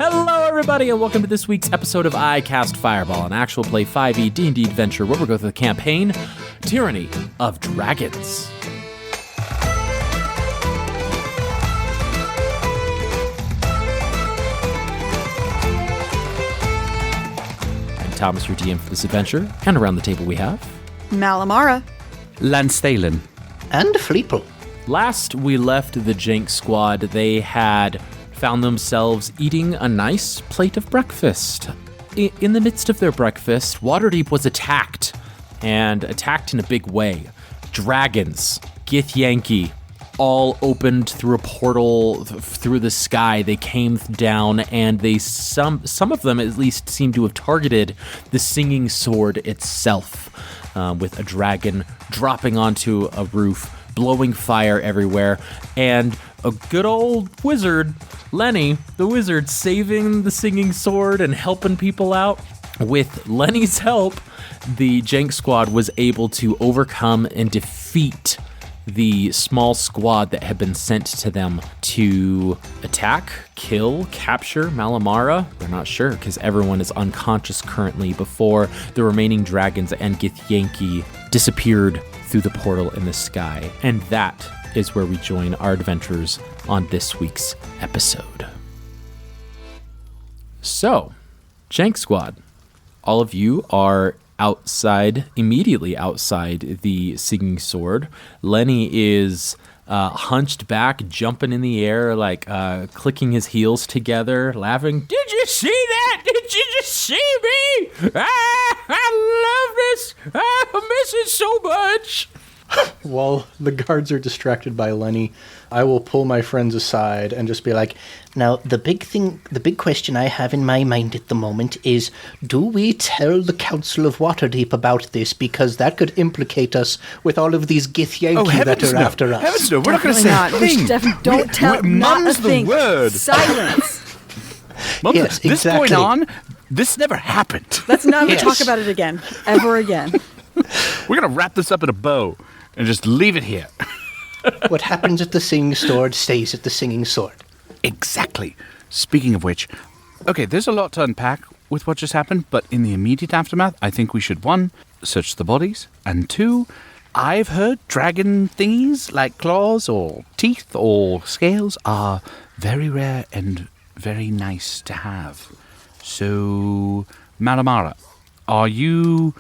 Hello, everybody, and welcome to this week's episode of I Cast Fireball, an actual play 5e D&D adventure where we're going through the campaign, Tyranny of Dragons. I'm Thomas, your DM for this adventure, and around the table we have... Malamara. Lansthalen. And Fleeple. Last we left the Jhank Squad, they had found themselves eating a nice plate of breakfast. In the midst of their breakfast, Waterdeep was attacked, and attacked in a big way. Dragons, Gith all opened through a portal through the sky. They came down, and some of them at least seemed to have targeted the singing sword itself, with a dragon dropping onto a roof, blowing fire everywhere, and a good old wizard, Lenny, the wizard, saving the singing sword and helping people out. With Lenny's help, the Jhank Squad was able to overcome and defeat the small squad that had been sent to them to attack, kill, capture Malamara. They're not sure because everyone is unconscious currently before the remaining dragons and Gith disappeared through the portal in the sky. And that is where we join our adventures on this week's episode. So, Jhank Squad, all of you are outside, immediately outside the singing sword. Lenny is hunched back, jumping in the air, like clicking his heels together, laughing. Did you see that? Did you just see me? I love this. I miss it so much. While the guards are distracted by Lenny, I will pull my friends aside and just be like, now, the big question I have in my mind at the moment is, do we tell the Council of Waterdeep about this? Because that could implicate us with all of these Gith that are after us. Heavens no, we're not going to say a thing. Don't tell, not a thing. Word. Silence. Mum, Yes, this exactly. point on, this never happened. Let's not Yes. talk about it again, ever again. We're going to wrap this up in a bow and just leave it here. What happens at the singing sword stays at the singing sword. Exactly. Speaking of which, okay, there's a lot to unpack with what just happened, but in the immediate aftermath, I think we should, 1, search the bodies, and 2, I've heard dragon thingies like claws or teeth or scales are very rare and very nice to have. So, Malamara, are you,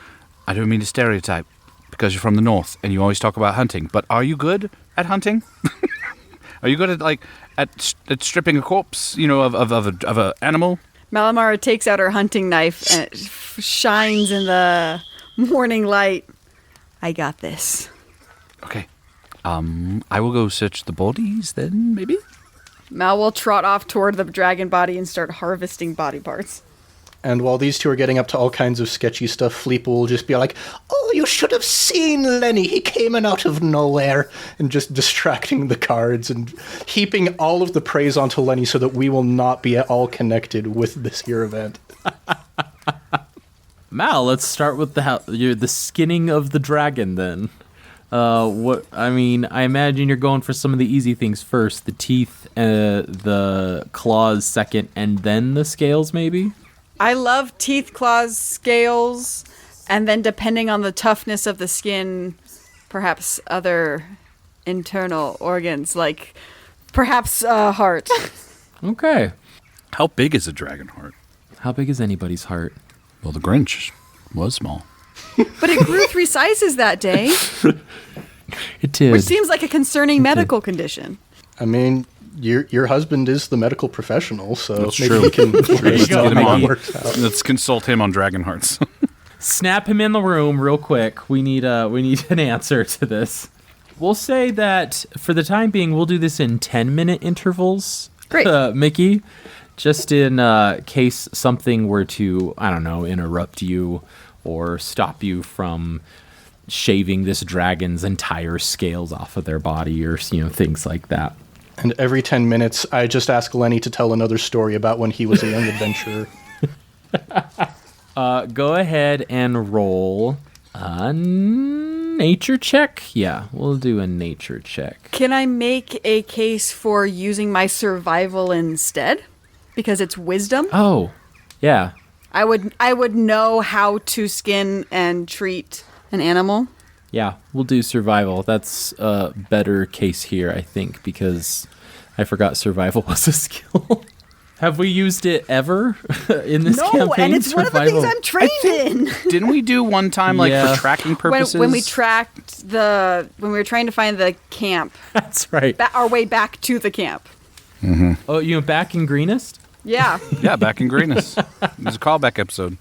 I don't mean to stereotype, because you're from the north and you always talk about hunting, but are you good at hunting? Are you good at stripping a corpse, of an animal? Malamara takes out her hunting knife and it shines in the morning light. I got this. Okay. I will go search the bodies then, maybe? Mal will trot off toward the dragon body and start harvesting body parts. And while these two are getting up to all kinds of sketchy stuff, Fleeple will just be like, oh, you should have seen Lenny. He came in out of nowhere. And just distracting the cards and heaping all of the praise onto Lenny so that we will not be at all connected with this here event. Mal, let's start with the skinning of the dragon then. I imagine you're going for some of the easy things first. The teeth, the claws second, and then the scales maybe? I love teeth, claws, scales, and then depending on the toughness of the skin, perhaps other internal organs, like perhaps a heart. Okay. How big is a dragon heart? How big is anybody's heart? Well, the Grinch was small. But it grew 3 sizes that day, It did. which seems like a concerning medical condition. I mean, your husband is the medical professional, so That's maybe true. we can Let's let's get him how on. it works out. Let's consult him on dragon hearts. Snap him in the room real quick. We need an answer to this. We'll say that for the time being, we'll do this in 10-minute intervals. Great. Mickey, just in case something were to, I don't know, interrupt you or stop you from shaving this dragon's entire scales off of their body or, things like that. And every 10 minutes, I just ask Lenny to tell another story about when he was a young adventurer. Go ahead and roll a nature check. Yeah, we'll do a nature check. Can I make a case for using my survival instead? because it's wisdom. Oh, yeah. I would know how to skin and treat an animal. Yeah, we'll do survival. That's a better case here, I think, because I forgot survival was a skill. Have we used it ever in this campaign? No, and it's survival? one of the things I'm trained in. Didn't we do one time, like, Yeah. for tracking purposes? When we tracked when we were trying to find the camp, That's right. our way back to the camp. Oh, you know, back in Greenest? Yeah. Yeah, back in Greenest. There's a callback episode.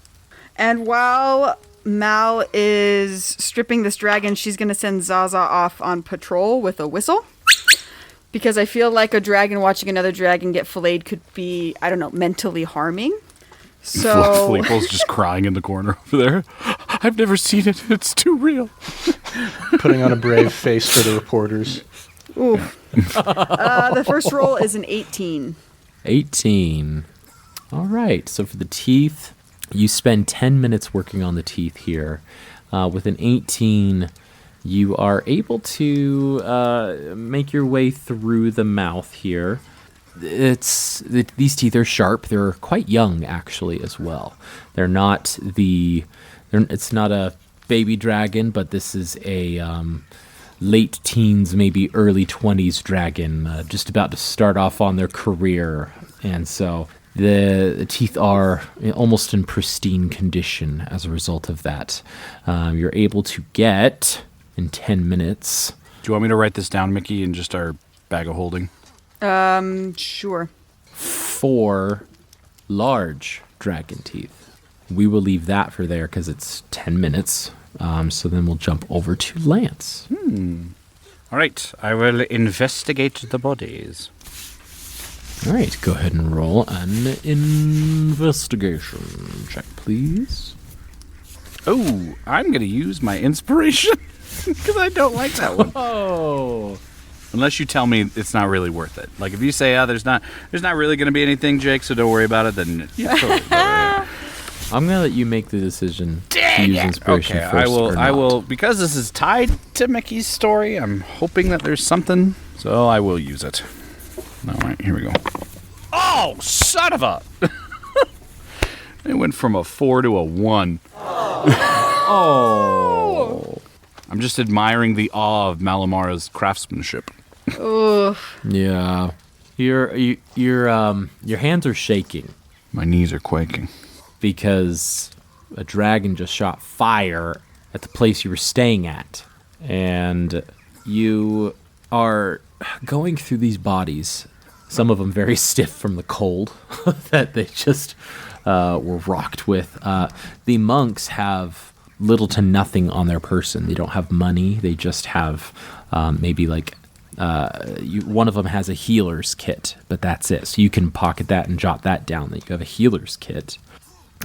And while Mal is stripping this dragon, she's going to send Zaza off on patrol with a whistle. Because I feel like a dragon watching another dragon get filleted could be, I don't know, mentally harming. So Fleeple's just crying in the corner over there. I've never seen it. It's too real. Putting on a brave face for the reporters. oof. The first roll is an 18. 18. All right. So for the teeth, you spend 10 minutes working on the teeth here. With an 18, you are able to make your way through the mouth here. These teeth are sharp. They're quite young, actually, as well. It's not a baby dragon, but this is a late teens, maybe early 20s dragon, just about to start off on their career. And so the teeth are almost in pristine condition as a result of that. You're able to get, in 10 minutes... Do you want me to write this down, Mickey, in just our bag of holding? Sure. 4 large dragon teeth. We will leave that for there because it's 10 minutes. So then we'll jump over to Lance. All right, I will investigate the bodies. All right, go ahead and roll an investigation check, please. Oh, I'm going to use my inspiration because I don't like that one. Oh. Unless you tell me it's not really worth it. Like if you say, there's not really going to be anything, Jake, so don't worry about it, then yeah, totally. I'm going to let you make the decision to use inspiration Okay, first. I will, because this is tied to Mickey's story, I'm hoping that there's something, so I will use it. All right, here we go. Oh, son of a... It went from a 4 to a 1. Oh. I'm just admiring the awe of Malamara's craftsmanship. Oof. Yeah. Your hands are shaking My knees are quaking. because a dragon just shot fire at the place you were staying at. And you are going through these bodies, some of them very stiff from the cold that they just were rocked with. The monks have little to nothing on their person. They don't have money. They just have maybe like one of them has a healer's kit, but that's it. So you can pocket that and jot that down that you have a healer's kit.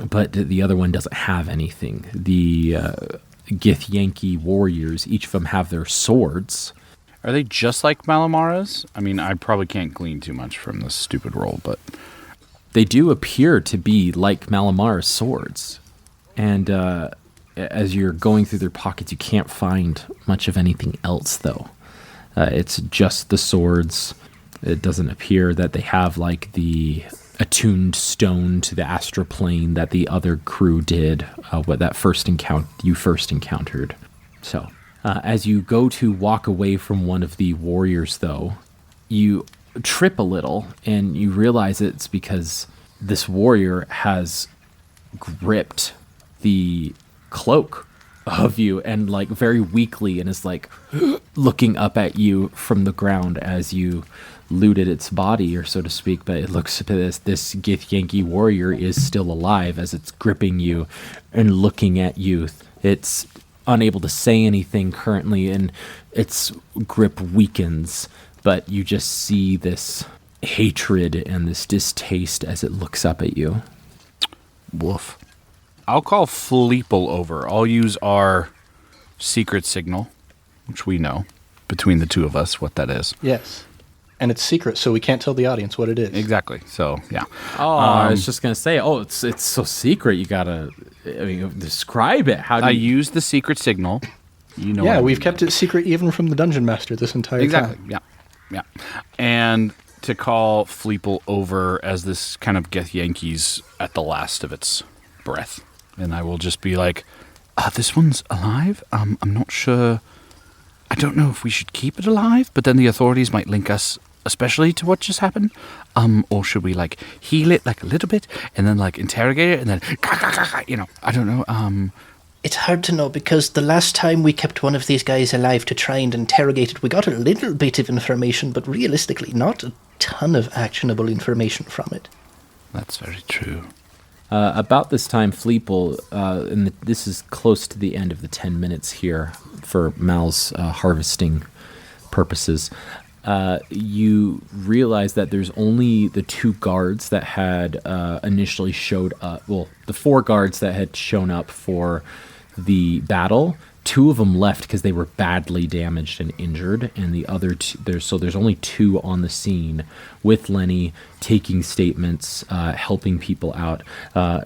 But the other one doesn't have anything. The Gith Yankee warriors, each of them have their swords. Are they just like Malamara's? I mean, I probably can't glean too much from this stupid roll, but... They do appear to be like Malamara's swords. And as you're going through their pockets, you can't find much of anything else, though. It's just the swords. It doesn't appear that they have, like, the attuned stone to the astral plane that the other crew did, you first encountered. So, as you go to walk away from one of the warriors, though, you trip a little, and you realize it's because this warrior has gripped the cloak of you and like very weakly and is like looking up at you from the ground as you looted its body, or so to speak. But it looks at this Gith Yankee warrior is still alive as it's gripping you and looking at you. It's unable to say anything currently, and its grip weakens, but you just see this hatred and this distaste as it looks up at you. Woof. I'll call Fleeple over. I'll use our secret signal, which we know, between the two of us, what that is. Yes. And it's secret, so we can't tell the audience what it is. Exactly. So, yeah. Oh, I was just going to say, it's so secret, you got to describe it. How do I you... use the secret signal. You know. Yeah, we've kept it secret even from the dungeon master this entire Exactly. time. Yeah. Yeah. And to call Fleeple over as this kind of Gith Yankee's at the last of its breath. And I will just be like, this one's alive? I'm not sure. I don't know if we should keep it alive, but then the authorities might link us especially to what just happened. Or should we, like, heal it, like, a little bit, and then, like, interrogate it, and then, I don't know, It's hard to know, because the last time we kept one of these guys alive to try and interrogate it, we got a little bit of information, but realistically, not a ton of actionable information from it. That's very true. About this time, Fleeple, and this is close to the end of the 10 minutes here for Mal's harvesting purposes, you realize that there's only the 2 guards that had initially showed up. Well, the 4 guards that had shown up for the battle. 2 of them left because they were badly damaged and injured, and the other there's only 2 on the scene with Lenny taking statements, helping people out.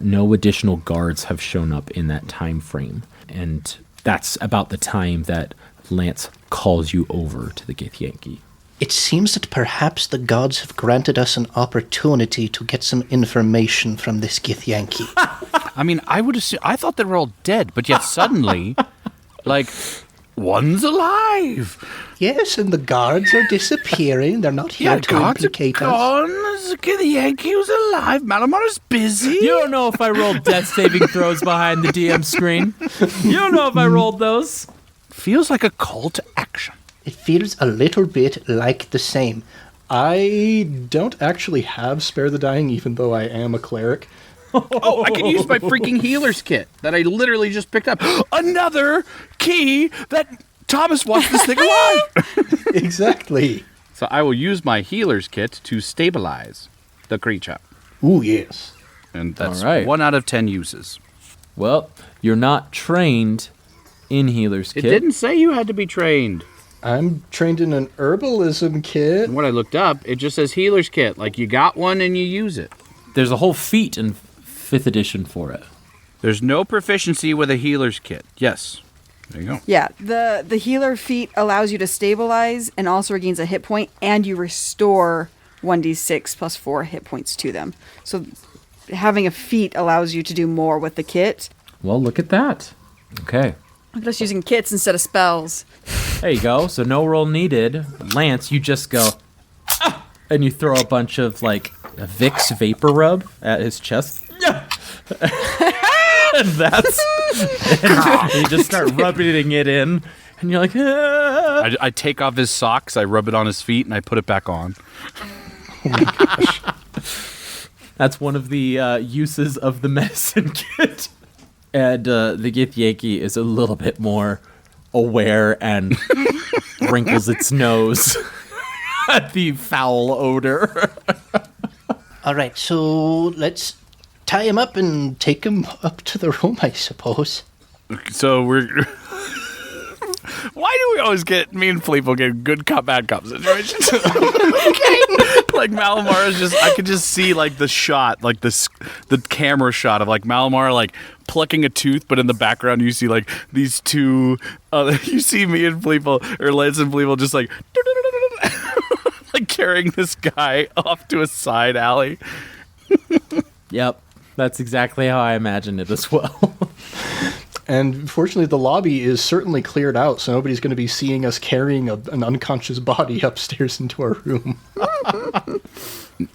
No additional guards have shown up in that time frame, and that's about the time that Lance calls you over to the Gith Yankee. It seems that perhaps the gods have granted us an opportunity to get some information from this Gith Yankee. I mean, I thought they were all dead, but yet suddenly, like, one's alive. Yes, and the guards are disappearing. They're not here to implicate us. The Yankee was alive. Malamar is busy. You don't know if I rolled death saving throws behind the DM screen. You don't know if I rolled those. Feels like a call to action. It feels a little bit like the same. I don't actually have Spare the Dying, even though I am a cleric. Oh, I can use my freaking healer's kit that I literally just picked up. Another key that Thomas wants this thing alive. Exactly. So I will use my healer's kit to stabilize the creature. Ooh, yes. And that's All right. 1 out of 10 uses. Well, you're not trained in healer's kit. It didn't say you had to be trained. I'm trained in an herbalism kit. And when I looked up, it just says healer's kit. Like, you got one and you use it. There's a whole feat in 5th edition for it. There's no proficiency with a healer's kit. Yes. There you go. Yeah, the healer feat allows you to stabilize and also regains a hit point, and you restore 1d6 plus 4 hit points to them. So having a feat allows you to do more with the kit. Well, look at that. Okay. I'm just using kits instead of spells. There you go. So no roll needed. Lance, you just go, "Ah!" and you throw a bunch of, like, a Vicks vapor rub at his chest. And that's... and you just start rubbing it in. And you're like, "Ah." I take off his socks, I rub it on his feet, and I put it back on. Oh my gosh. That's one of the uses of the medicine kit. And the Gith Yankee is a little bit more aware and wrinkles its nose at the foul odor. All right, so let's tie him up and take him up to the room, I suppose. So we're... Why do we always me and Fleeple get good cop, bad cop situations? Like Malamar is just, I could just see like the shot, like the camera shot of like Malamar like plucking a tooth, but in the background you see like these 2, you see me and Fleeple, or Lance and Fleeple just like, like carrying this guy off to a side alley. Yep, that's exactly how I imagined it as well. And fortunately, the lobby is certainly cleared out, so nobody's going to be seeing us carrying an unconscious body upstairs into our room.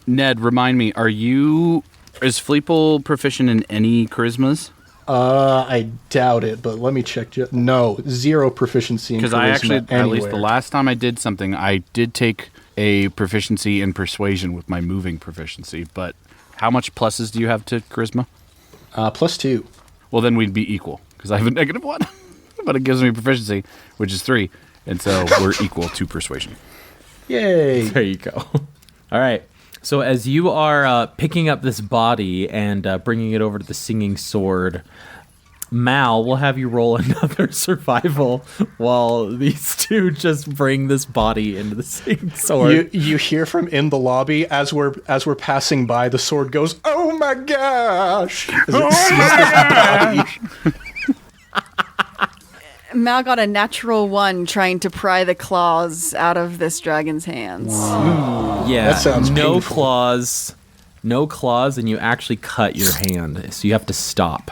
Ned, remind me, is Fleeple proficient in any charismas? I doubt it, but let me check. No, 0 proficiency in charisma Because I actually, anywhere. at least the last time I did something, I did take a proficiency in persuasion with my moving proficiency, but how much pluses do you have to charisma? +2. Well, then we'd be equal, because I have a -1, but it gives me proficiency, which is 3, and so we're equal to persuasion. Yay! There you go. All right. So as you are picking up this body and bringing it over to the Singing Sword, Mal will have you roll another survival while these 2 just bring this body into the Singing Sword. You hear from in the lobby as we're passing by, the sword goes, "Oh my gosh!" As it sees this body. Mal got a natural 1 trying to pry the claws out of this dragon's hands. Yeah, That sounds no painful. claws, and you actually cut your hand, so you have to stop.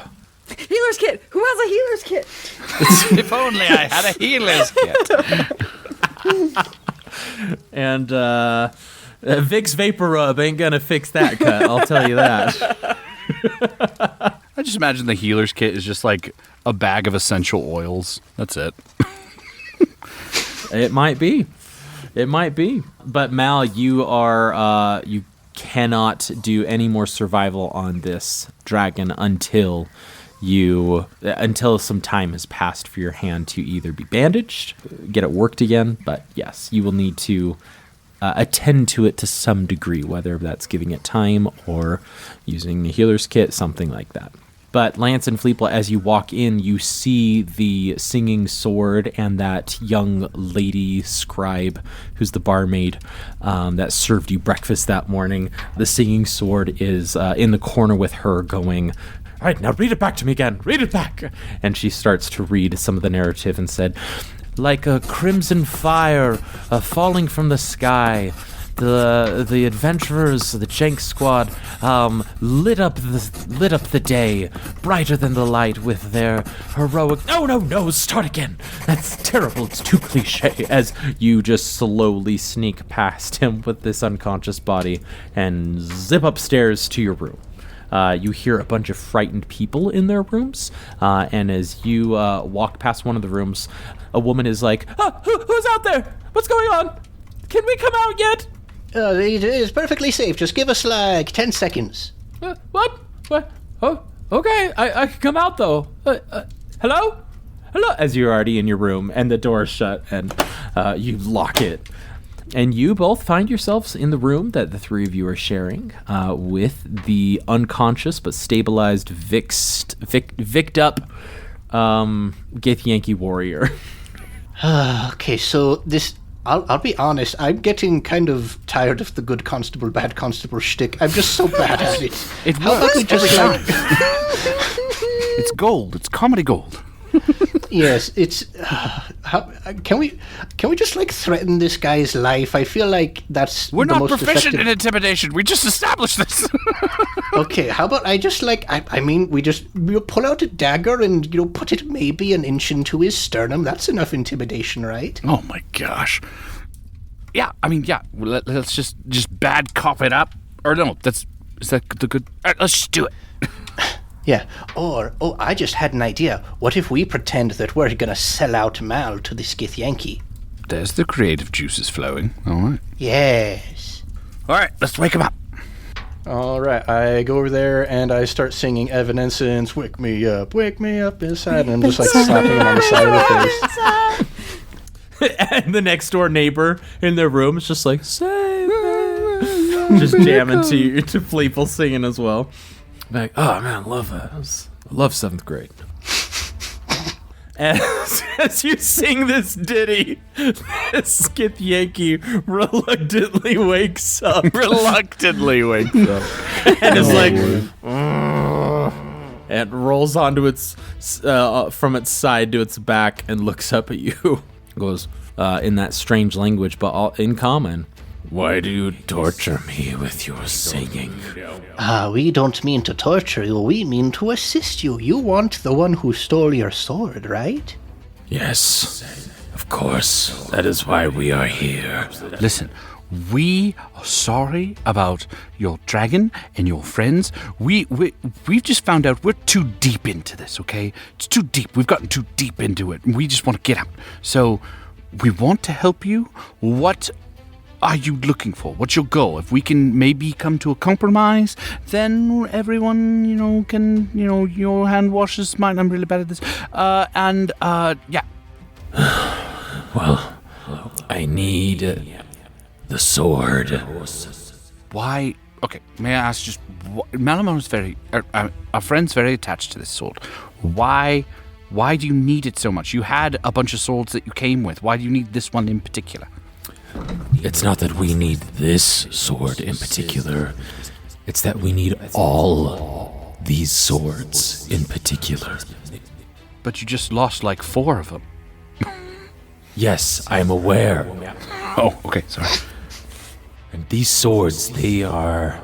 Healer's kit! Who has a healer's kit? If only I had a healer's kit. And Vicks Vapor Rub ain't gonna fix that cut, I'll tell you that. I just imagine the healer's kit is just like a bag of essential oils. That's it. It might be. But Mal, you are you cannot do any more survival on this dragon until some time has passed for your hand to either be bandaged, get it worked again. But yes, you will need to attend to it to some degree, whether that's giving it time or using the healer's kit, something like that. But Lance and Fleeple, as you walk in, you see the singing sword and that young lady scribe who's the barmaid that served you breakfast that morning. The singing sword is in the corner with her going, "All right, now read it back to me again. Read it back." And she starts to read some of the narrative and said, "Like a crimson fire falling from the sky, the adventurers, the Jhank Squad, lit up the day, brighter than the light with their heroic." No, start again. That's terrible. It's too cliche. As you just slowly sneak past him with this unconscious body and zip upstairs to your room. You hear a bunch of frightened people in their rooms, and as you walk past one of the rooms, a woman is like, who's out there? What's going on? Can we come out yet? It is perfectly safe. Just give us like 10 seconds. What? Oh, okay. I can come out, though. Hello? As you're already in your room, and the door is shut, and you lock it. And you both find yourselves in the room that the three of you are sharing with the unconscious but stabilized, vicked up Gith Yankee warrior. Okay, so this... I'll be honest, I'm getting kind of tired of the good constable, bad constable shtick. I'm just so bad at it. How about we just It's gold. It's comedy gold. Yes, it's... can we just, like, threaten this guy's life? I feel like that's We're the not most proficient effective... in intimidation. We just established this. Okay, how about I just, like... we just pull out a dagger and, put it maybe an inch into his sternum. That's enough intimidation, right? Oh my gosh. Yeah, let's just bad cop it up. Or no, is that the good... All right, let's just do it. Yeah, I just had an idea. What if we pretend that we're gonna sell out Mal to this Gith Yankee? There's the creative juices flowing. All right. Yes. All right, let's wake him up. All right, I go over there and I start singing Evanescence, wake me up inside, and I'm just like slapping him on the side of the face. And the next door neighbor in their room is just like, "Save me." Just jamming to Fleeple singing as well. Like, oh man, I love that. I love 7th grade. As you sing this ditty, this Gith Yankee reluctantly wakes up. And is like, and rolls onto its from its side to its back and looks up at you. Goes in that strange language, but all in common. "Why do you torture me with your singing?" We don't mean to torture you, we mean to assist you. You want the one who stole your sword, right? Yes, of course. That is why we are here. Listen, we are sorry about your dragon and your friends. We've just found out we're too deep into this, okay? It's too deep. We've gotten too deep into it, and we just want to get out. So we want to help you. What are you looking for? What's your goal? If we can maybe come to a compromise, then everyone, can, your hand washes mine. I'm really bad at this. Yeah. Well, I need the sword. Why? Okay, may I ask just... Malamon's our friend's very attached to this sword. Why do you need it so much? You had a bunch of swords that you came with. Why do you need this one in particular? It's not that we need this sword in particular. It's that we need all these swords in particular. But you just lost like 4 of them. Yes, I am aware. Oh, okay, sorry. And these swords, they are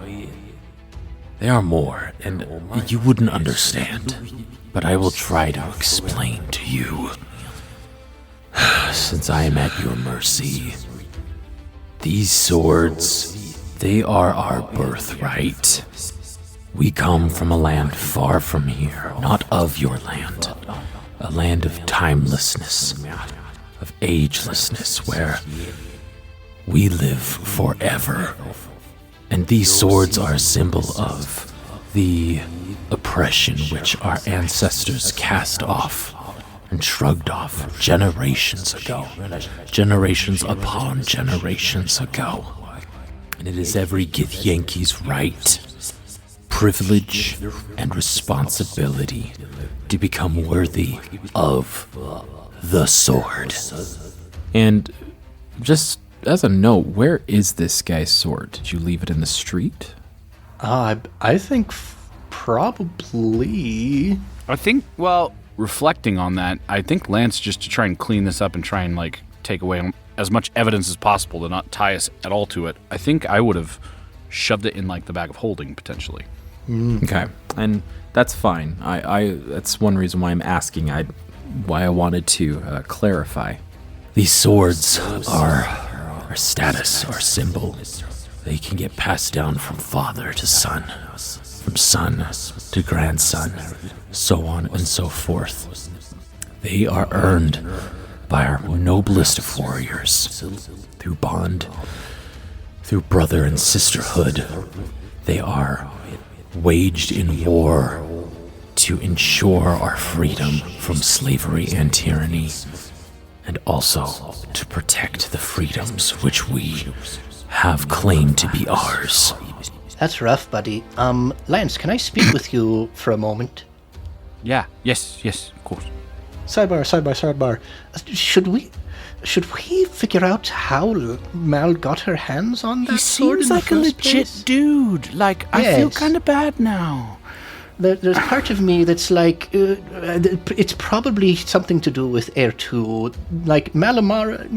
more, and you wouldn't understand. But I will try to explain to you. Since I am at your mercy, these swords, they are our birthright. We come from a land far from here, not of your land. A land of timelessness, of agelessness, where we live forever. And these swords are a symbol of the oppression which our ancestors cast off and shrugged off generations ago. Generations upon generations ago. And it is every Gith Yankee's right, privilege, and responsibility to become worthy of the sword. And just as a note, where is this guy's sword? Did you leave it in the street? I think probably. I think, well, reflecting on that, I think Lance, just to try and clean this up and try and, like, take away as much evidence as possible to not tie us at all to it, I think I would have shoved it in, like, the bag of holding, potentially. Okay, and that's fine. I that's one reason why I'm asking. Why I wanted to clarify. These swords are our status, our symbol. They can get passed down from father to son, from son to grandson, so on and so forth. They are earned by our noblest of warriors through bond, through brother and sisterhood. They are waged in war to ensure our freedom from slavery and tyranny, and also to protect the freedoms which we have claimed to be ours. That's rough, buddy. Lance, can I speak with you for a moment? Yeah, yes, of course. Sidebar. Should we figure out how Mal got her hands on that sword in the first place? Dude. Like, I feel Yes. kind of bad now. There's part of me that's like, it's probably something to do with Heir 2. Like, Malamara,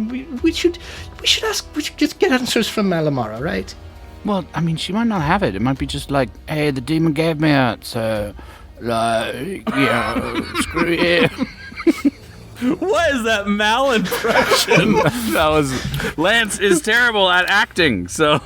we should just get answers from Malamara, right? Well, I mean, she might not have it. It might be just like, hey, the demon gave me it, so, like, yeah, screw you. What is that Mal impression? That was... Lance is terrible at acting, so...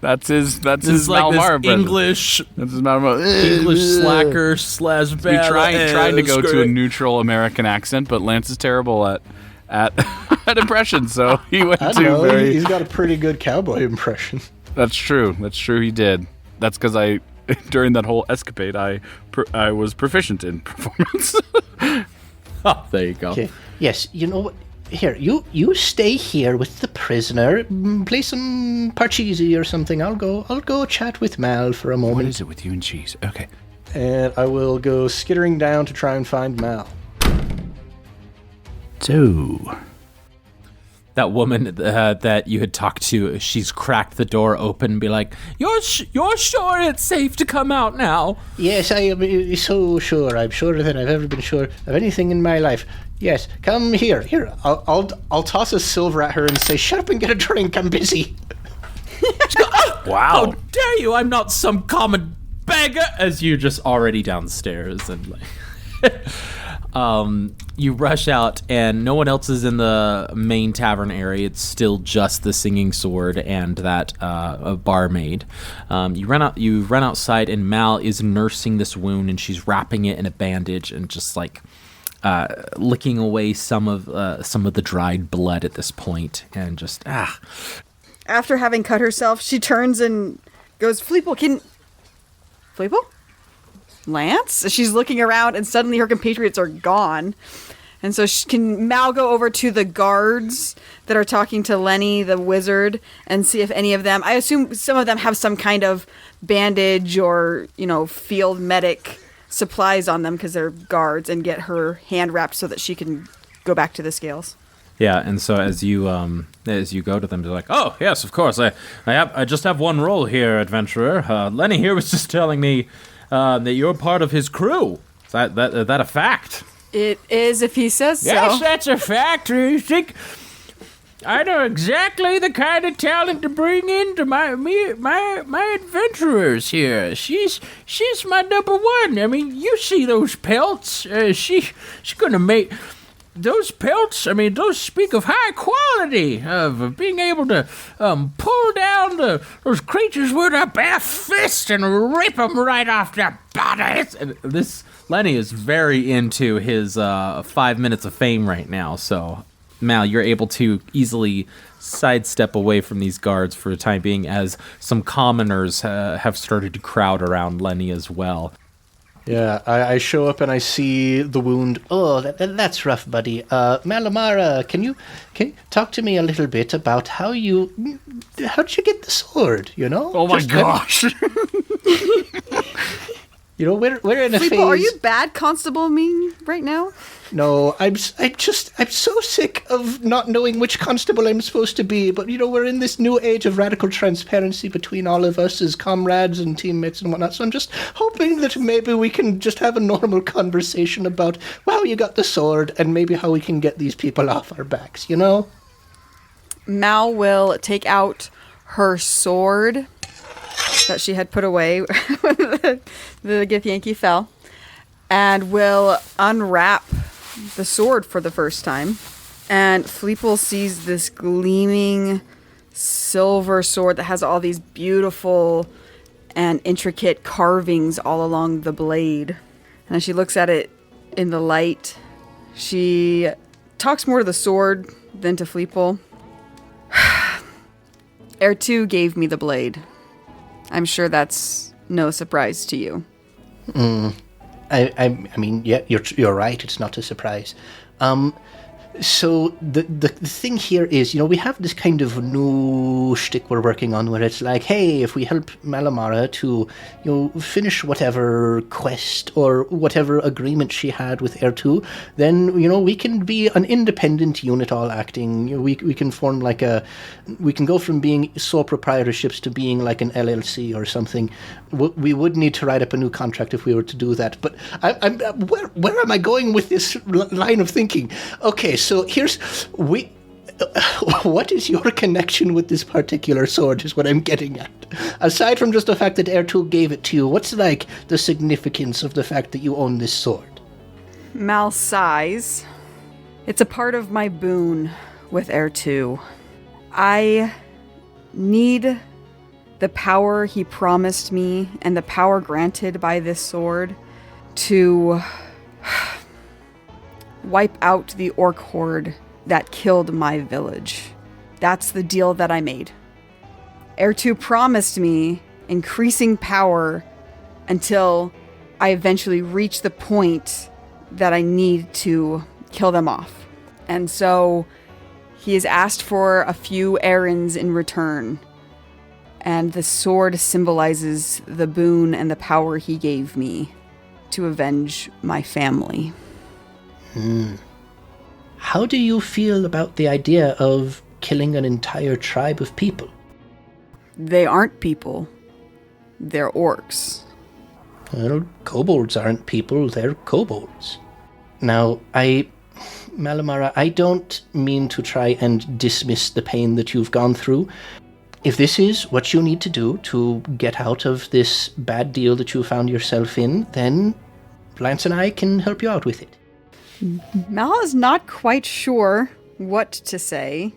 That's his This Mal is like Mara this English That's his Mal Mara. English slacker slash He's bad. trying to go to a neutral American accent, but Lance is terrible at at impressions, so he went I to know, very... he's got a pretty good cowboy impression. That's true, he did. That's because during that whole escapade, I was proficient in performance. Oh, there you go. Okay. Yes, you know what? Here, you stay here with the prisoner. Play some Parcheesi or something. I'll go chat with Mal for a What moment. is it with you and cheese? Okay. And I will go skittering down to try and find Mal. So... That woman that you had talked to, she's cracked the door open and be like, You're sure it's safe to come out now? Yes, I am so sure. I'm surer than I've ever been sure of anything in my life. Yes, come here. Here, I'll toss a silver at her and say, "Shut up and get a drink. I'm busy." How dare you? I'm not some common beggar. As you're just already downstairs and like, you rush out and no one else is in the main tavern area. It's still just the singing sword and that barmaid. You run outside and Mal is nursing this wound and she's wrapping it in a bandage and just like licking away some of the dried blood at this point and just After having cut herself, she turns and goes, Fleeple? Lance? She's looking around and suddenly her compatriots are gone. And so can Mal go over to the guards that are talking to Lenny, the wizard, and see if any of them, I assume some of them have some kind of bandage or, field medic supplies on them because they're guards, and get her hand wrapped so that she can go back to the scales. Yeah, and so as you go to them, they're like, "Oh yes, of course. I just have one role here, adventurer. Lenny here was just telling me that you're part of his crew. Is that a fact?" It is if he says so. Yes, that's a fact. You think I know exactly the kind of talent to bring into my adventurers here. She's my number one. I mean, you see those pelts? She's gonna make those pelts. I mean, those speak of high quality of being able to pull down those creatures with a bare fist and rip them right off their bodies. And this Lenny is very into his 5 minutes of fame right now, so Mal, you're able to easily sidestep away from these guards for the time being, as some commoners have started to crowd around Lenny as well. Yeah, I show up and I see the wound. Oh, that's rough, buddy. Malamara, can you talk to me a little bit about how'd you get the sword, you know? Oh my gosh. You know, we're in a phase. Fleeple, are you bad constable mean right now? No, I'm so sick of not knowing which constable I'm supposed to be. But, you know, we're in this new age of radical transparency between all of us as comrades and teammates and whatnot. So I'm just hoping that maybe we can just have a normal conversation about, well, you got the sword and maybe how we can get these people off our backs, you know? Mal will take out her sword that she had put away when the Gith Yankee fell, and will unwrap the sword for the first time. And Fleeple sees this gleaming silver sword that has all these beautiful and intricate carvings all along the blade. And as she looks at it in the light, she talks more to the sword than to Fleeple. Air 2 gave me the blade. I'm sure that's no surprise to you. I mean, yeah, you're right. It's not a surprise. So the thing here is, you know, we have this kind of new shtick we're working on where it's like, hey, if we help Malamara to, you know, finish whatever quest or whatever agreement she had with Air 2, then, you know, we can be an independent unit all acting. You know, we can form like we can go from being sole proprietorships to being like an LLC or something. We would need to write up a new contract if we were to do that. But where am I going with this line of thinking? Okay, so what is your connection with this particular sword is what I'm getting at. Aside from just the fact that Air 2 gave it to you, what's like the significance of the fact that you own this sword? Mal sighs. It's a part of my boon with Air 2. I need the power he promised me and the power granted by this sword to wipe out the orc horde that killed my village. That's the deal that I made. Air 2 promised me increasing power until I eventually reach the point that I need to kill them off. And so he has asked for a few errands in return. And the sword symbolizes the boon and the power he gave me to avenge my family. How do you feel about the idea of killing an entire tribe of people? They aren't people. They're orcs. Well, kobolds aren't people, they're kobolds. Now, Malamara, I don't mean to try and dismiss the pain that you've gone through. If this is what you need to do to get out of this bad deal that you found yourself in, then Lance and I can help you out with it. Mal is not quite sure what to say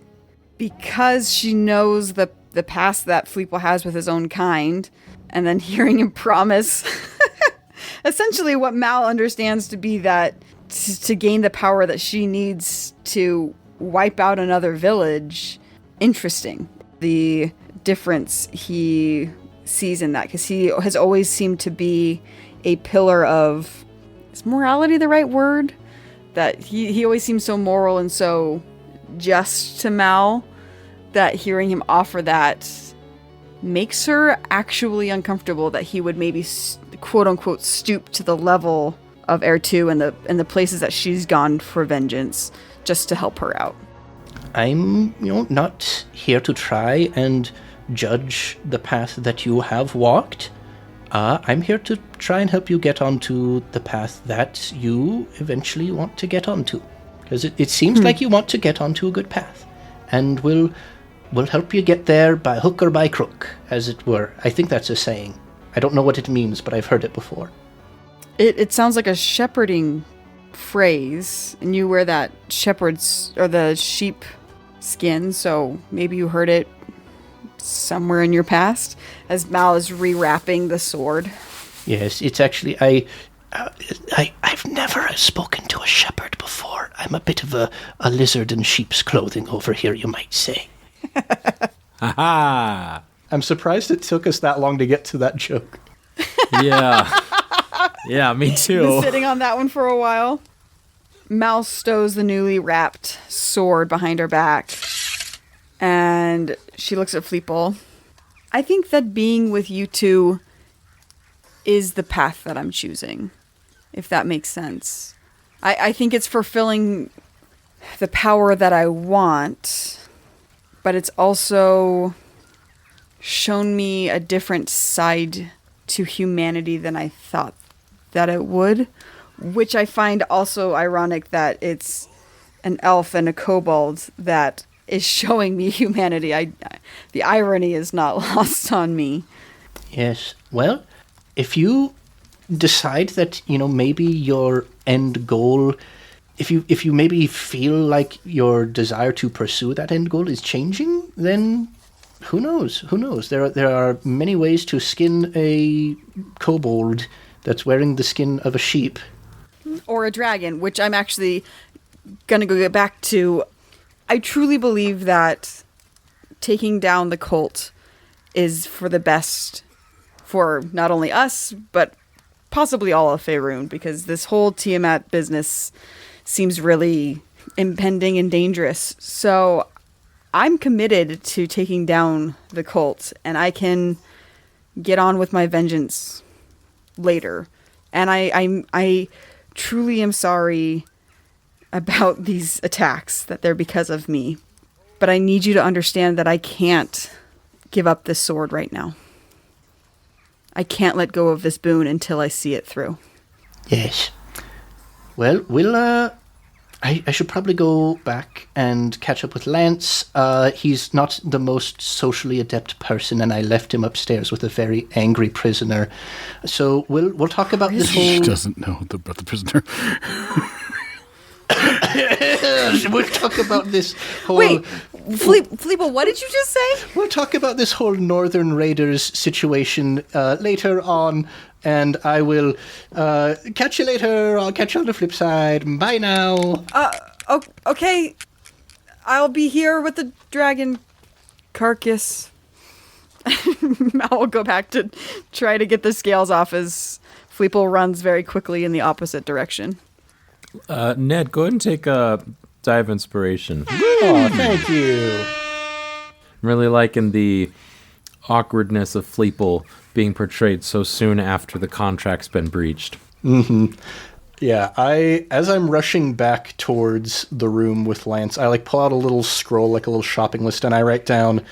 because she knows the past that Fleeple has with his own kind, and then hearing him promise essentially what Mal understands to be that to gain the power that she needs to wipe out another village. Interesting. The difference he sees in that, because he has always seemed to be a pillar of, is morality the right word? That he always seems so moral and so just to Mal, that hearing him offer that makes her actually uncomfortable, that he would maybe quote unquote stoop to the level of Air 2 and the places that she's gone for vengeance just to help her out. I'm, not here to try and judge the path that you have walked. I'm here to try and help you get onto the path that you eventually want to get onto. Because it seems like you want to get onto a good path. And we'll help you get there by hook or by crook, as it were. I think that's a saying. I don't know what it means, but I've heard it before. It sounds like a shepherding phrase, and you wear that shepherd's or the sheep skin, so maybe you heard it somewhere in your past as Mal is rewrapping the sword. Yes, it's actually I've never spoken to a shepherd before. I'm a bit of a lizard in sheep's clothing over here, you might say. Ha I'm surprised it took us that long to get to that joke. Yeah. Yeah, me too. Been sitting on that one for a while. Mal stows the newly wrapped sword behind her back, and she looks at Fleeple. I think that being with you two is the path that I'm choosing, if that makes sense. I think it's fulfilling the power that I want, but it's also shown me a different side to humanity than I thought that it would, which I find also ironic that it's an elf and a kobold that is showing me humanity. The irony is not lost on me. Yes. Well, if you decide that, maybe your end goal, if you maybe feel like your desire to pursue that end goal is changing, then who knows? Who knows? There are many ways to skin a kobold that's wearing the skin of a sheep. Or a dragon, which I'm actually going to go get back to. I truly believe that taking down the cult is for the best for not only us, but possibly all of Faerun, because this whole Tiamat business seems really impending and dangerous. So I'm committed to taking down the cult, and I can get on with my vengeance later. And I truly am sorry about these attacks, that they're because of me. But I need you to understand that I can't give up this sword right now. I can't let go of this boon until I see it through. Yes. Well, I should probably go back and catch up with Lance. He's not the most socially adept person, and I left him upstairs with a very angry prisoner. So we'll talk about this whole... He doesn't know about the prisoner. We'll talk about this whole... Wait, Fleeple, what did you just say? We'll talk about this whole Northern Raiders situation later on, and I will catch you later. I'll catch you on the flip side. Bye now. Okay. I'll be here with the dragon carcass. I will go back to try to get the scales off as Fleeple runs very quickly in the opposite direction. Ned, go ahead and take a dive inspiration. Oh, thank you. I'm really liking the awkwardness of Fleeple being portrayed so soon after the contract's been breached. Mm-hmm. Yeah, as I'm rushing back towards the room with Lance, I pull out a little scroll, like a little shopping list, and I write down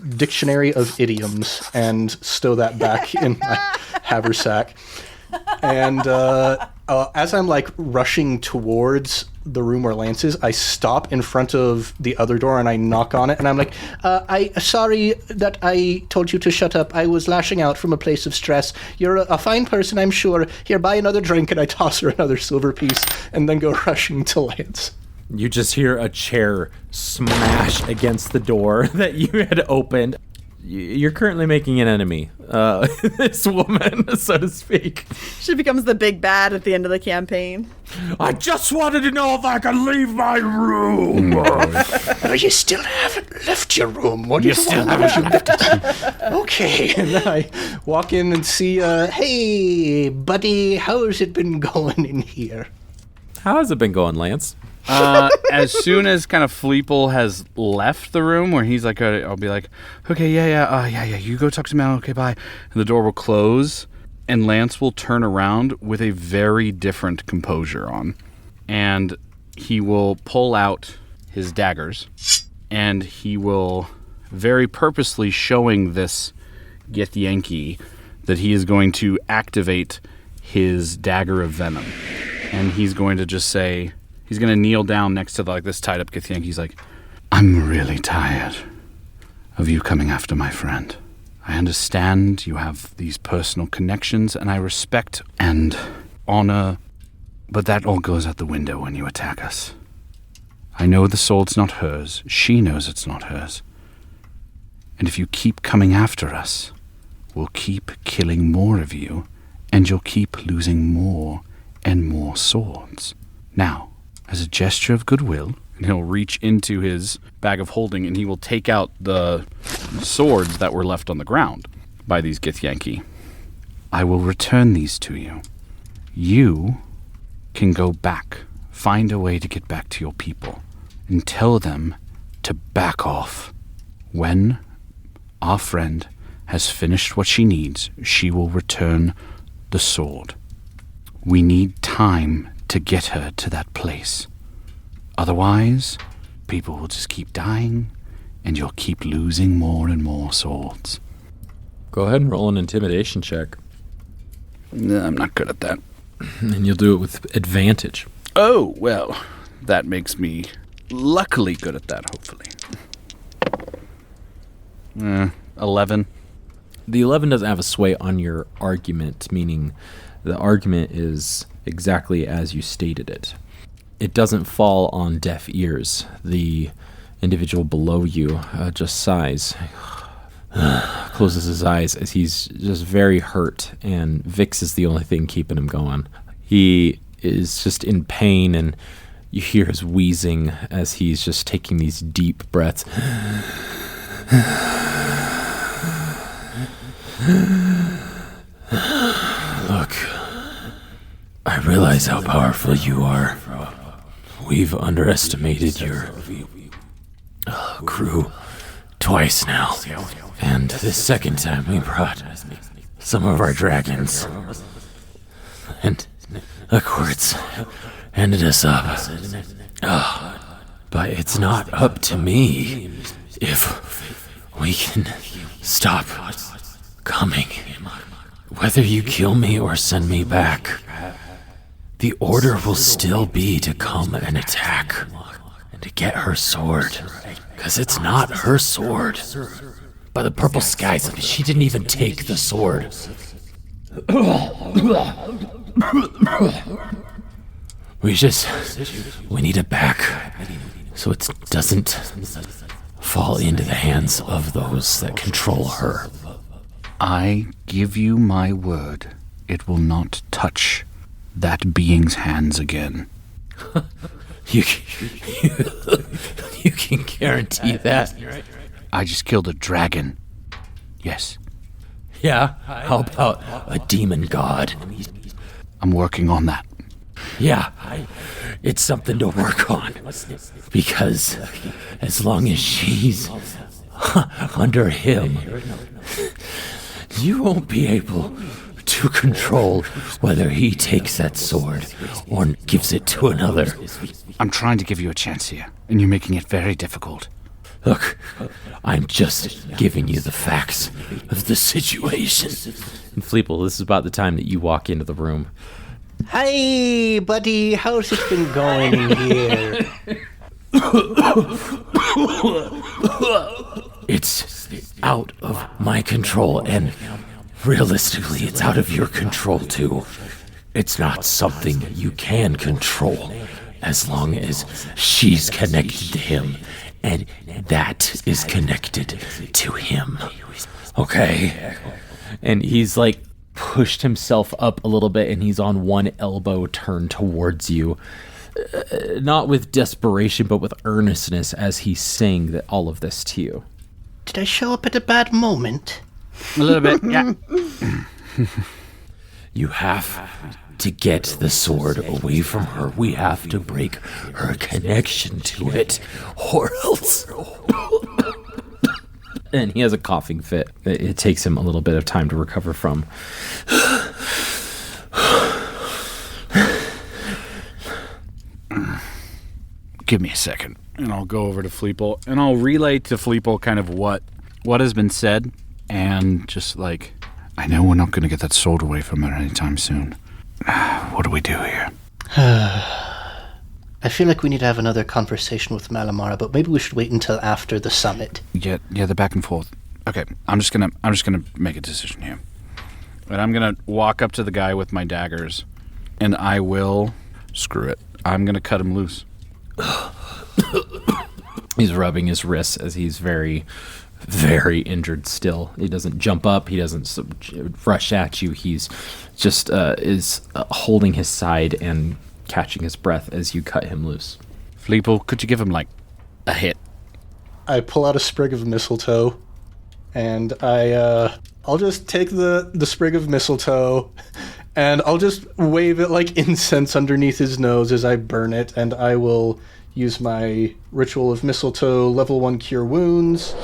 Dictionary of Idioms and stow that back in my haversack. And as I'm rushing towards the room where Lance is, I stop in front of the other door and I knock on it, and I'm like, sorry that I told you to shut up. I was lashing out from a place of stress. You're a fine person, I'm sure. Here, buy another drink, and I toss her another silver piece and then go rushing to Lance. You just hear a chair smash against the door that you had opened. You're currently making an enemy, this woman, so to speak. She becomes the big bad at the end of the campaign. I just wanted to know if I could leave my room. You still haven't left your room. What do you still haven't left it? Okay. And then I walk in and see, hey, buddy, how's it been going in here? How has it been going, Lance? As soon as kind of Fleeple has left the room, where he's like, I'll be like, okay, yeah, you go talk to Mal, okay, bye. And the door will close, and Lance will turn around with a very different composure on. And he will pull out his daggers, and he will, very purposely showing this Gith Yankee, that he is going to activate his dagger of venom. And he's going to just say, he's going to kneel down next to like this tied up Gith. He's like, I'm really tired of you coming after my friend. I understand you have these personal connections, and I respect and honor, but that all goes out the window when you attack us. I know the sword's not hers. She knows it's not hers. And if you keep coming after us, we'll keep killing more of you, and you'll keep losing more and more swords. Now, as a gesture of goodwill, and he'll reach into his bag of holding and he will take out the swords that were left on the ground by these Githyanki. I will return these to you. You can go back, find a way to get back to your people, and tell them to back off. When our friend has finished what she needs, she will return the sword. We need time to get her to that place. Otherwise, people will just keep dying, and you'll keep losing more and more swords. Go ahead and roll an intimidation check. I'm not good at that. And you'll do it with advantage. Oh, well, that makes me luckily good at that, hopefully. 11. The 11 doesn't have a sway on your argument, meaning the argument is exactly as you stated it. It doesn't fall on deaf ears. The individual below you just sighs, closes his eyes as he's just very hurt, and Vix is the only thing keeping him going. He is just in pain, and you hear his wheezing as he's just taking these deep breaths. Look, I realize how powerful you are. We've underestimated your crew twice now. And this second time we brought some of our dragons. And of course it's ended us up. But it's not up to me if we can stop coming. Whether you kill me or send me back, the order will still be to come and attack and to get her sword. Because it's not her sword. By the purple skies, she didn't even take the sword. We need it back so it doesn't fall into the hands of those that control her. I give you my word, it will not touch that being's hands again. You can guarantee that? I just killed a dragon. Yes. Yeah? How about a demon god? I'm working on that. Yeah, it's something to work on. Because as long as she's under him, you won't be able to control whether he takes that sword or gives it to another. I'm trying to give you a chance here, and you're making it very difficult. Look, I'm just giving you the facts of the situation. And Fleeple, this is about the time that you walk into the room. Hi, buddy. How's it been going in here? It's out of my control, and realistically, it's out of your control, too. It's not something you can control, as long as she's connected to him, and that is connected to him. Okay? And he's like pushed himself up a little bit, and he's on one elbow turned towards you. Not with desperation, but with earnestness as he's saying that all of this to you. Did I show up at a bad moment? A little bit, yeah. You have to get the sword away from her. We have to break her connection to it, or else... And he has a coughing fit. It takes him a little bit of time to recover from. Give me a second, and I'll go over to Fleeple, and I'll relay to Fleeple kind of what has been said, and just like, I know we're not going to get that sword away from her anytime soon. What do we do here? I feel like we need to have another conversation with Malamara, but maybe we should wait until after the summit. Yeah, the back and forth. Okay, I'm just gonna make a decision here. And I'm gonna walk up to the guy with my daggers, and I will screw it. I'm gonna cut him loose. He's rubbing his wrists as he's very, very injured still. He doesn't jump up. He doesn't rush at you. He's just is holding his side and catching his breath as you cut him loose. Fleeple, could you give him, like, a hit? I pull out a sprig of mistletoe, and I'll just take the sprig of mistletoe, and I'll just wave it like incense underneath his nose as I burn it, and I will use my Ritual of Mistletoe level 1 Cure Wounds.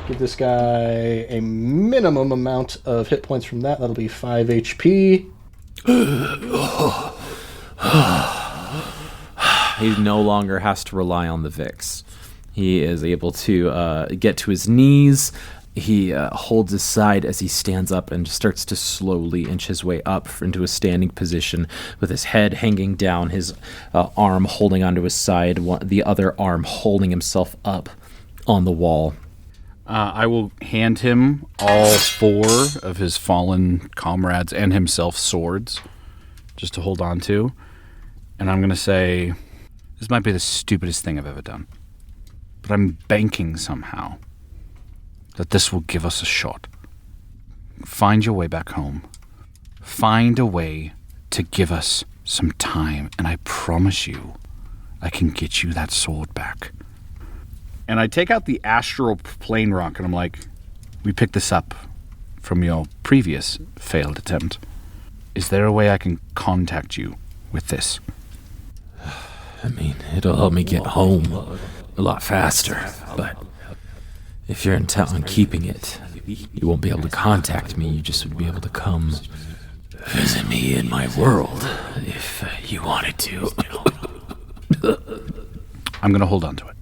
Give this guy a minimum amount of hit points from that. That'll be 5 HP. He no longer has to rely on the Vix. He is able to get to his knees. He holds his side as he stands up and starts to slowly inch his way up into a standing position with his head hanging down, his arm holding onto his side, the other arm holding himself up on the wall. I will hand him all 4 of his fallen comrades and himself swords just to hold on to. And I'm going to say, this might be the stupidest thing I've ever done, but I'm banking somehow that this will give us a shot. Find your way back home. Find a way to give us some time, and I promise you, I can get you that sword back. And I take out the astral plane rock, and I'm like, we picked this up from your previous failed attempt. Is there a way I can contact you with this? I mean, it'll help me get home a lot faster, but if you're intent on keeping it, you won't be able to contact me. You just would be able to come visit me in my world if you wanted to. I'm going to hold on to it.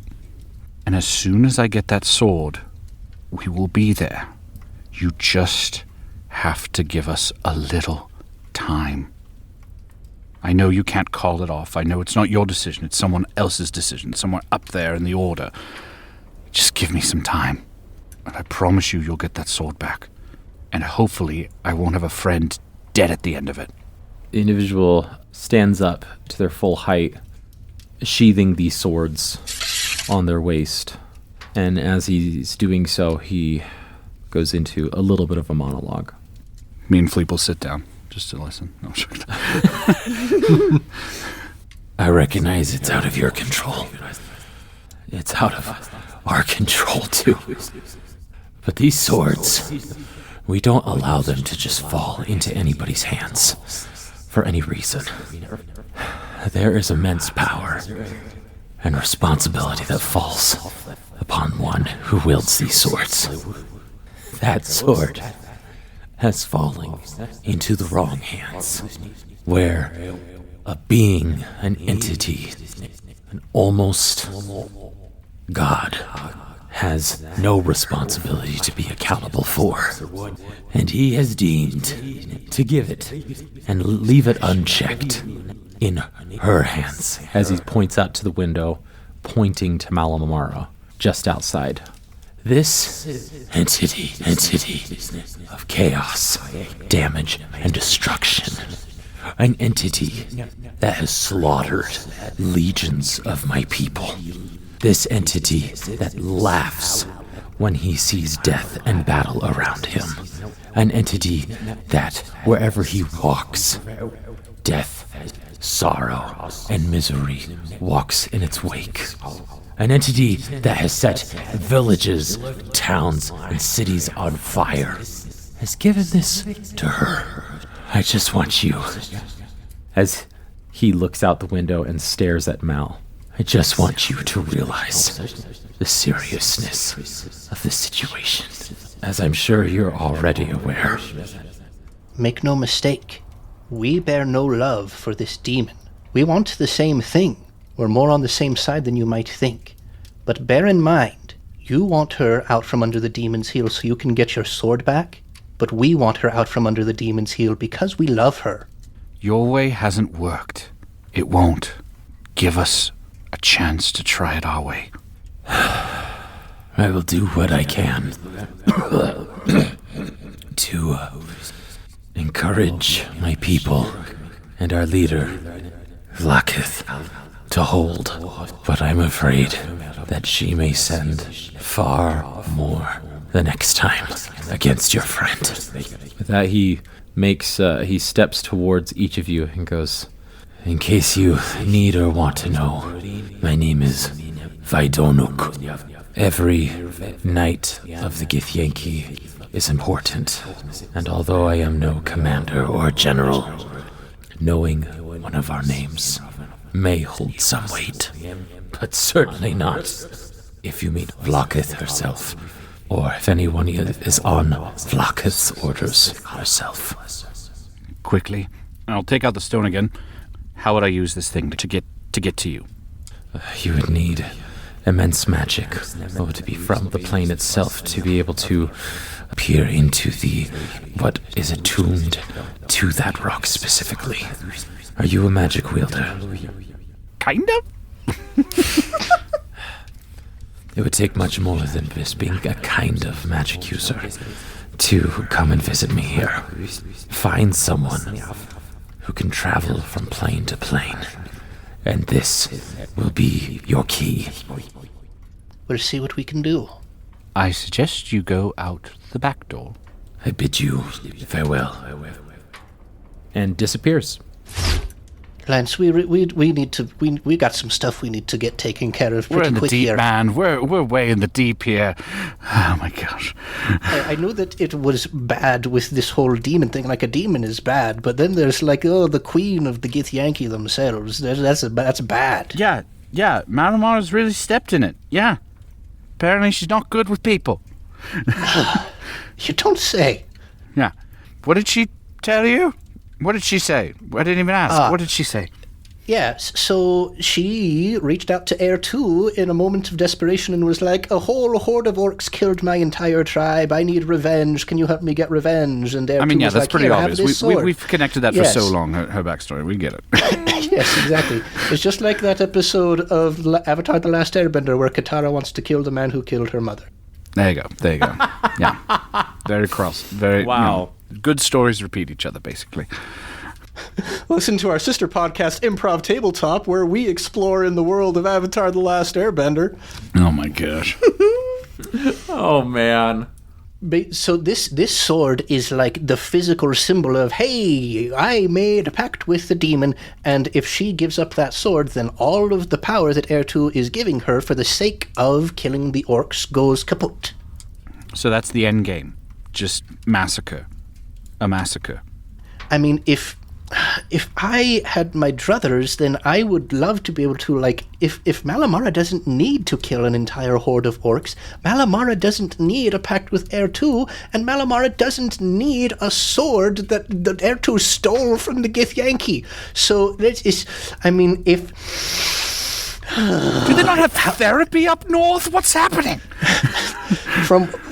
And as soon as I get that sword, we will be there. You just have to give us a little time. I know you can't call it off. I know it's not your decision. It's someone else's decision, somewhere up there in the order. Just give me some time, and I promise you'll get that sword back. And hopefully I won't have a friend dead at the end of it. The individual stands up to their full height, sheathing these swords on their waist. And as he's doing so, he goes into a little bit of a monologue. Me and Fleeple sit down just to listen. No, I'm sure. I recognize it's out of your control. It's out of our control, too. But these swords, we don't allow them to just fall into anybody's hands for any reason. There is immense power and responsibility that falls upon one who wields these swords. That sword has fallen into the wrong hands, where a being, an entity, an almost God, has no responsibility to be accountable for, and he has deemed to give it and leave it unchecked in her hands, as he points out to the window, pointing to Malamara just outside. This entity of chaos, damage, and destruction, an entity that has slaughtered legions of my people. This entity that laughs when he sees death and battle around him. An entity that, wherever he walks, death, sorrow, and misery walks in its wake. An entity that has set villages, towns, and cities on fire has given this to her. I just want you, as he looks out the window and stares at Mal, I just want you to realize the seriousness of the situation, as I'm sure you're already aware. Make no mistake, we bear no love for this demon. We want the same thing. We're more on the same side than you might think. But bear in mind, you want her out from under the demon's heel so you can get your sword back, but we want her out from under the demon's heel because we love her. Your way hasn't worked. It won't. Give us a chance to try it our way. I will do what I can to encourage my people and our leader, Vlakith, to hold. But I'm afraid that she may send far more the next time against your friend. With that, he steps towards each of you and goes, in case you need or want to know, my name is Vaidonuk. Every night of the Githyanki is important, and although I am no commander or general, knowing one of our names may hold some weight, but certainly not if you meet Vlakith herself, or if anyone is on Vlakith's orders herself. Quickly, I'll take out the stone again. How would I use this thing to get to you? You would need immense magic, to be from the plane itself, to be able to peer into what is attuned to that rock specifically. Are you a magic wielder? Kind of. It would take much more than just being a kind of magic user to come and visit me here. Find someone who can travel from plane to plane, and this will be your key. We'll see what we can do. I suggest you go out the back door. I bid you farewell. And disappears. Lance, we need to we got some stuff we need to get taken care of We're pretty in the quick deep, here. man. We're way in the deep here. Oh my gosh. I know that it was bad with this whole demon thing. Like, a demon is bad, but then there's like, the queen of the Githyanki themselves. That's bad. Yeah. Malamara's really stepped in it. Yeah. Apparently she's not good with people. You don't say. Yeah. What did she tell you? What did she say? I didn't even ask. What did she say? Yes, so she reached out to Air 2 in a moment of desperation and was like, a whole horde of orcs killed my entire tribe. I need revenge. Can you help me get revenge? And Air 2 was that's like, pretty "Here, have obvious. this sword." We've connected that Yes. for so long, her backstory. We get it. Yes, exactly. It's just like that episode of Avatar: The Last Airbender where Katara wants to kill the man who killed her mother. There you go. Yeah. Very cross. Very, Wow. Good stories repeat each other, basically. Listen to our sister podcast, Improv Tabletop, where we explore in the world of Avatar: The Last Airbender. Oh my gosh. Oh, man. So this sword is like the physical symbol of, hey, I made a pact with the demon, and if she gives up that sword, then all of the power that Air 2 is giving her for the sake of killing the orcs goes kaput. So that's the end game. Just massacre. A massacre. I mean, if I had my druthers, then I would love to be able to, like, if Malamara doesn't need to kill an entire horde of orcs, Malamara doesn't need a pact with Air 2, and Malamara doesn't need a sword that Air 2 stole from the Githyanki. So that is, I mean, if... Do they not have therapy up north? What's happening?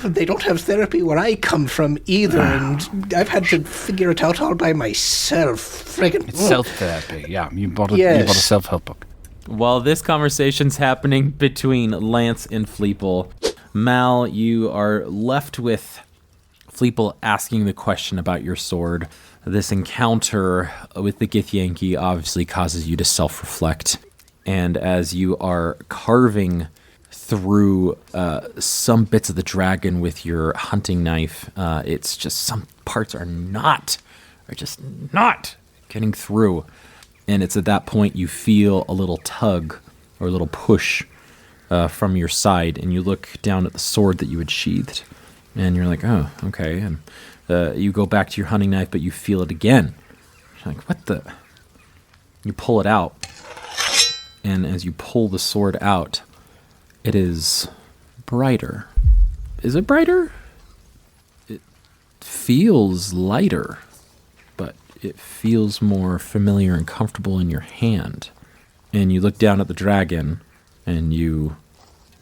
They don't have therapy where I come from either, and I've had to figure it out all by myself. Friggin' It's self-therapy. Yeah, you bought a self-help book. While this conversation's happening between Lance and Fleeple, Mal, you are left with Fleeple asking the question about your sword. This encounter with the Githyanki obviously causes you to self-reflect. And as you are carving through some bits of the dragon with your hunting knife, it's just some parts are just not getting through. And it's at that point you feel a little tug or a little push from your side, and you look down at the sword that you had sheathed, and you're like, oh, okay. And you go back to your hunting knife, but you feel it again. You're like, what the? You pull it out. And as you pull the sword out, it is brighter. Is it brighter? It feels lighter, but it feels more familiar and comfortable in your hand. And you look down at the dragon, and you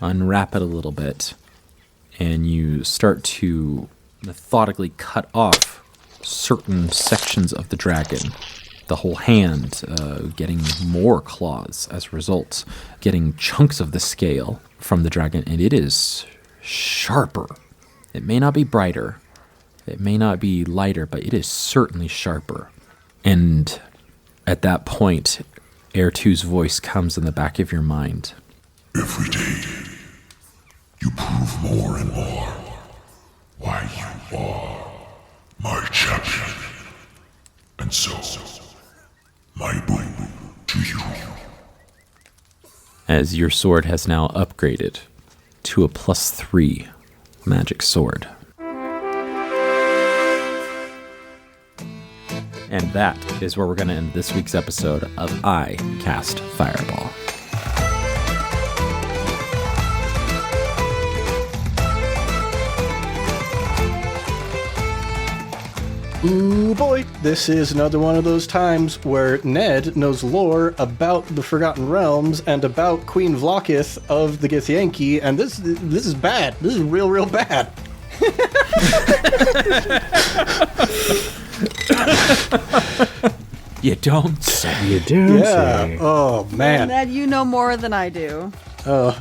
unwrap it a little bit, and you start to methodically cut off certain sections of the dragon. The whole hand, getting more claws as a result, getting chunks of the scale from the dragon, and it is sharper. It may not be brighter, it may not be lighter, but it is certainly sharper. And at that point, Air 2's voice comes in the back of your mind. Every day, you prove more and more why you are my champion. And so, my boon to you. As your sword has now upgraded to a +3 magic sword. And that is where we're going to end this week's episode of I Cast Fireball. Ooh boy, this is another one of those times where Ned knows lore about the Forgotten Realms and about Queen Vlokith of the Githyanki, and this is bad. This is real bad. You don't say. You do Yeah. say. Oh man. Ned, you know more than I do. Oh,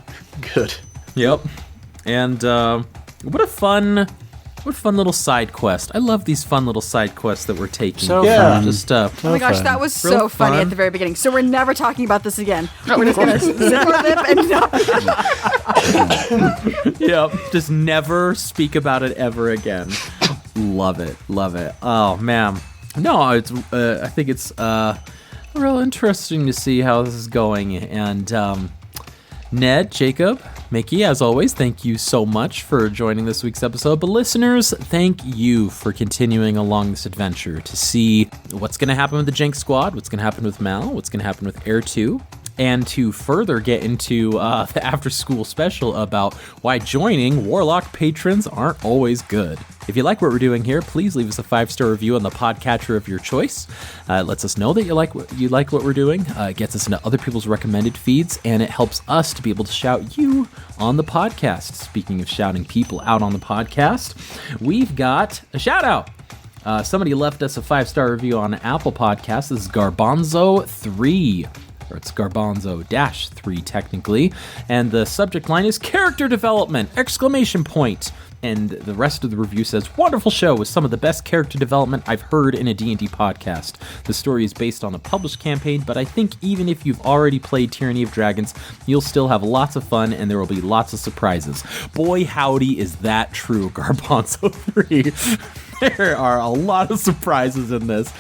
good. Yep. And what a fun little side quest. I love these fun little side quests that we're taking. So fun. Just Oh my gosh, that was Real so funny fun. at the very beginning. So we're never talking about this again. We're just gonna zip our lip and not. Yep. Just never speak about it ever again. Love it. Oh man. No, it's. I think it's real interesting to see how this is going. And Ned, Jacob, Mickey, as always, thank you so much for joining this week's episode. But listeners, thank you for continuing along this adventure to see what's going to happen with the Jhank Squad, what's going to happen with Mal, what's going to happen with Air 2. And to further get into the after-school special about why joining Warlock patrons aren't always good. If you like what we're doing here, please leave us a 5-star review on the podcatcher of your choice. It lets us know that you like what we're doing. It gets us into other people's recommended feeds, and it helps us to be able to shout you on the podcast. Speaking of shouting people out on the podcast, we've got a shout-out. Somebody left us a 5-star review on Apple Podcasts. This is Garbanzo3. Or it's Garbanzo-3 technically, and the subject line is character development, ! And the rest of the review says, wonderful show with some of the best character development I've heard in a D&D podcast. The story is based on a published campaign, but I think even if you've already played Tyranny of Dragons, you'll still have lots of fun and there will be lots of surprises. Boy, howdy, is that true, Garbanzo-3. There are a lot of surprises in this.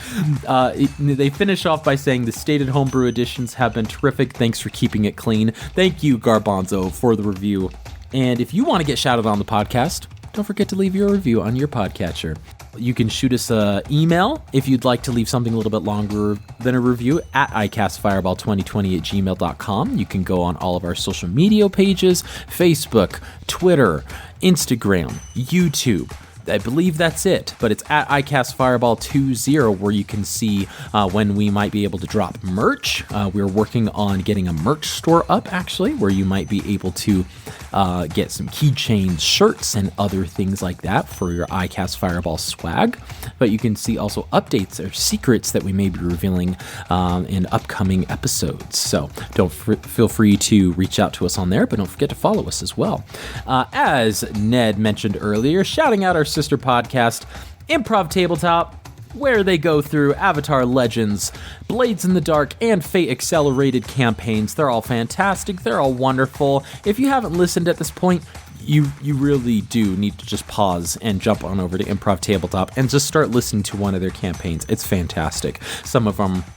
They finish off by saying the stated homebrew editions have been terrific. Thanks for keeping it clean. Thank you, Garbanzo, for the review. And if you want to get shouted on the podcast, don't forget to leave your review on your podcatcher. You can shoot us an email if you'd like to leave something a little bit longer than a review at icastfireball2020@gmail.com. You can go on all of our social media pages, Facebook, Twitter, Instagram, YouTube. I believe that's it, but it's at icastfireball20 where you can see when we might be able to drop merch. We're working on getting a merch store up, actually, where you might be able to get some keychains, shirts, and other things like that for your iCast Fireball swag. But you can see also updates or secrets that we may be revealing in upcoming episodes. So feel free to reach out to us on there, but don't forget to follow us as well. As Ned mentioned earlier, shouting out our sister podcast, Improv Tabletop, where they go through Avatar Legends, Blades in the Dark, and Fate Accelerated campaigns. They're all fantastic. They're all wonderful. If you haven't listened at this point, you really do need to just pause and jump on over to Improv Tabletop and just start listening to one of their campaigns. It's fantastic.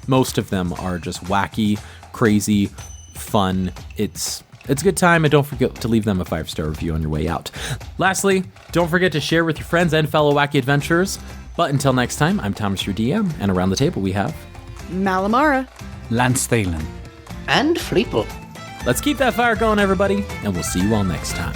Most of them are just wacky, crazy, fun. It's a good time, and don't forget to leave them a 5-star review on your way out. Lastly, don't forget to share with your friends and fellow wacky adventurers. But until next time, I'm Thomas, your DM, and around the table we have Malamara. Lance Thalen. And Fleeple. Let's keep that fire going, everybody, and we'll see you all next time.